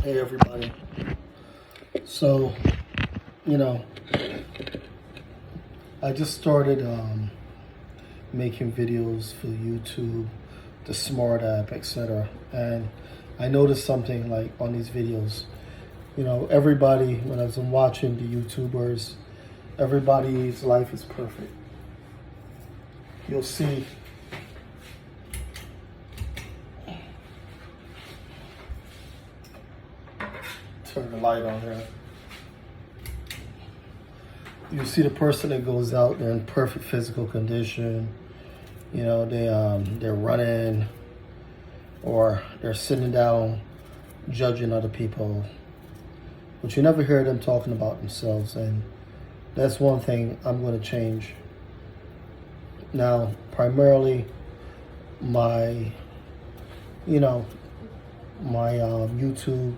Hey everybody. So, you know, I just started making videos for YouTube, the Smart app, etc. And I noticed something like on these videos. Everybody, when I was watching the YouTubers, everybody's life is perfect. You'll see turn the light on here. You see the person that goes out, they're in perfect physical condition. They're running or they're sitting down judging other people. But you never hear them talking about themselves, and that's one thing I'm going to change. Now, primarily my YouTube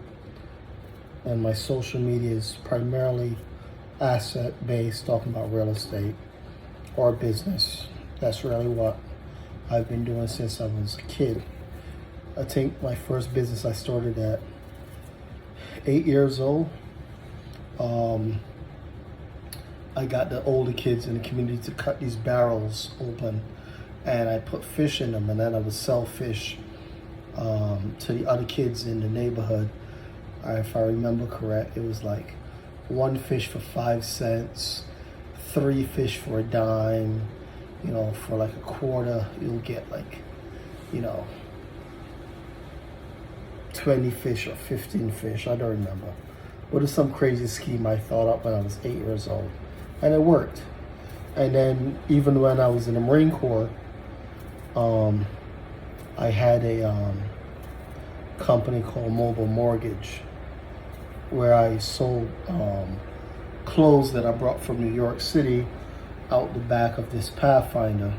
and my social media is primarily asset based, talking about real estate or business. That's really what I've been doing since I was a kid. I think my first business I started at 8 years old. I got the older kids in the community to cut these barrels open, and I put fish in them, and then I would sell fish to the other kids in the neighborhood. If I remember correct, it was like one fish for 5 cents, 3 fish for a dime. For like a quarter, you'll get like, 20 fish or 15 fish. I don't remember. But it's some crazy scheme I thought up when I was 8 years old. And it worked. And then even when I was in the Marine Corps, I had a company called Mobile Mortgage, where I sold clothes that I brought from New York City out the back of this Pathfinder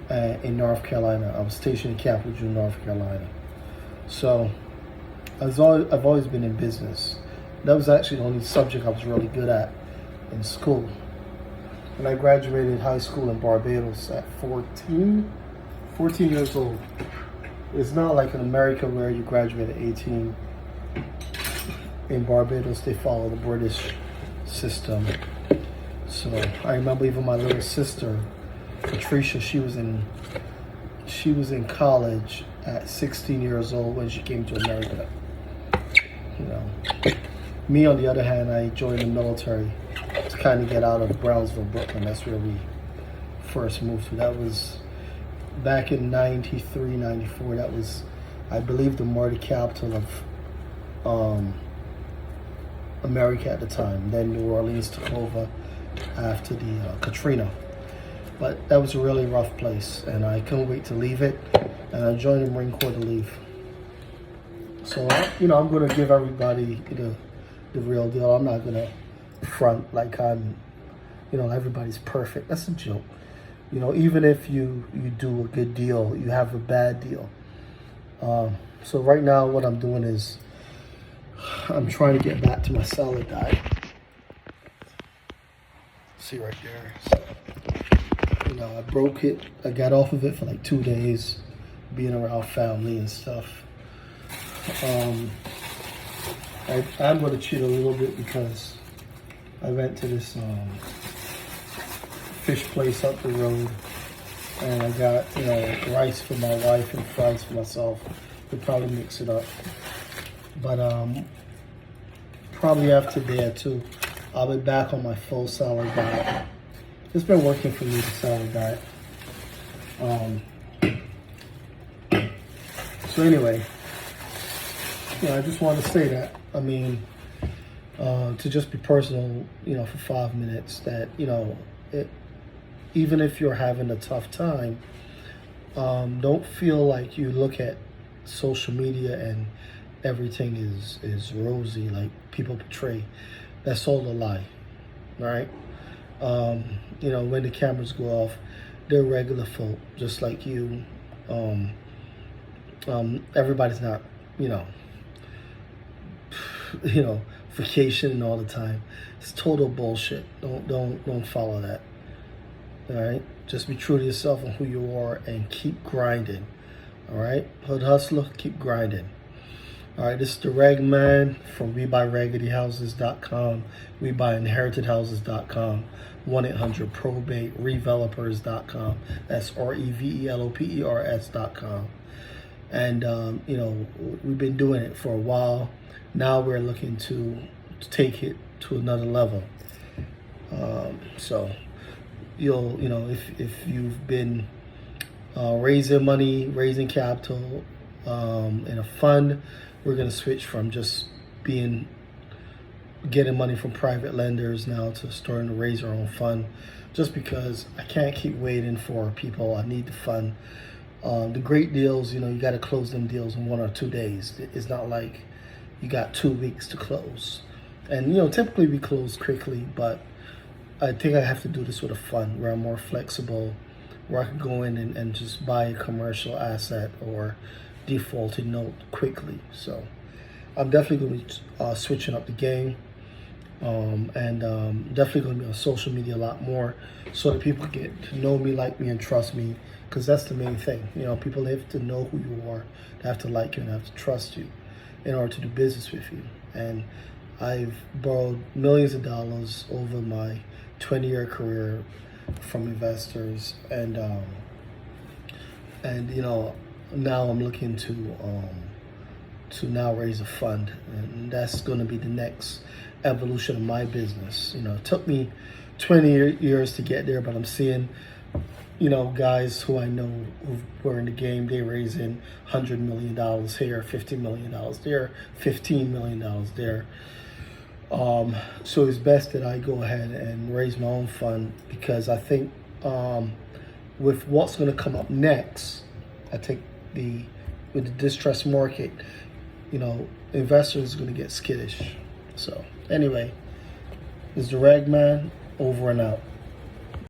in North Carolina. I was stationed in Capital June, North Carolina. So I've always been in business. That was actually the only subject I was really good at in school. And I graduated high school in Barbados at 14 years old. It's not like in America where you graduate at 18. In Barbados, they follow the British system. So I remember even my little sister, Patricia, she was in college at 16 years old when she came to America. Me on the other hand, I joined the military to kind of get out of Brownsville, Brooklyn. That's where we first moved to. That was back in 93, 94. That was, I believe, the martyr capital of America at the time. Then New Orleans took over after the Katrina. But that was a really rough place, and I couldn't wait to leave it. And I joined the Marine Corps to leave. So, I'm going to give everybody the real deal. I'm not going to front like I'm, everybody's perfect. That's a joke. Even if you do a good deal, you have a bad deal. So right now what I'm doing is I'm trying to get back to my salad diet. See right there. So, I broke it. I got off of it for like 2 days, being around family and stuff. I'm going to cheat a little bit because I went to this fish place up the road, and I got rice for my wife and fries for myself. Could probably mix it up, but probably after day or two, I'll be back on my full salad diet. It's been working for me, the salad diet. So anyway, I just want to say that. To just be personal, for 5 minutes, that even if you're having a tough time, don't feel like you look at social media and everything is rosy like people portray. That's all a lie, right? When the cameras go off, they're regular folk, just like you. Everybody's not, vacationing all the time. It's total bullshit. Don't follow that. All right, just be true to yourself and who you are, and keep grinding. All right, hood hustler, keep grinding. All right, this is the Rag Man from WeBuyRaggedyHouses.com, WeBuyInheritedHouses.com, 1-800-PROBATE-Revelopers.com. That's REVELOPERS.com. And, we've been doing it for a while. Now we're looking to take it to another level. So if you've been raising money, raising capital in a fund, we're going to switch from just getting money from private lenders now to starting to raise our own fund, just because I can't keep waiting for people. I need the fund. The great deals, you got to close them deals in 1 or 2 days. It's not like you got 2 weeks to close. And, typically we close quickly, but I think I have to do this with a fund where I'm more flexible, where I can go in and just buy a commercial asset or defaulted note quickly. So I'm definitely going to be switching up the game, and definitely going to be on social media a lot more so that people get to know me, like me, and trust me, because that's the main thing. People have to know who you are, they have to like you, and have to trust you in order to do business with you. And I've borrowed millions of dollars over my 20-year career from investors, and now I'm looking to now raise a fund, and that's going to be the next evolution of my business. It took me 20 years to get there, but I'm seeing guys who I know who were in the game, they raising $100 million here, $50 million there, $15 million there. So it's best that I go ahead and raise my own fund, because I think with what's going to come up next, I think with the distressed market, investors are going to get skittish. So anyway, this is the Rag Man, over and out.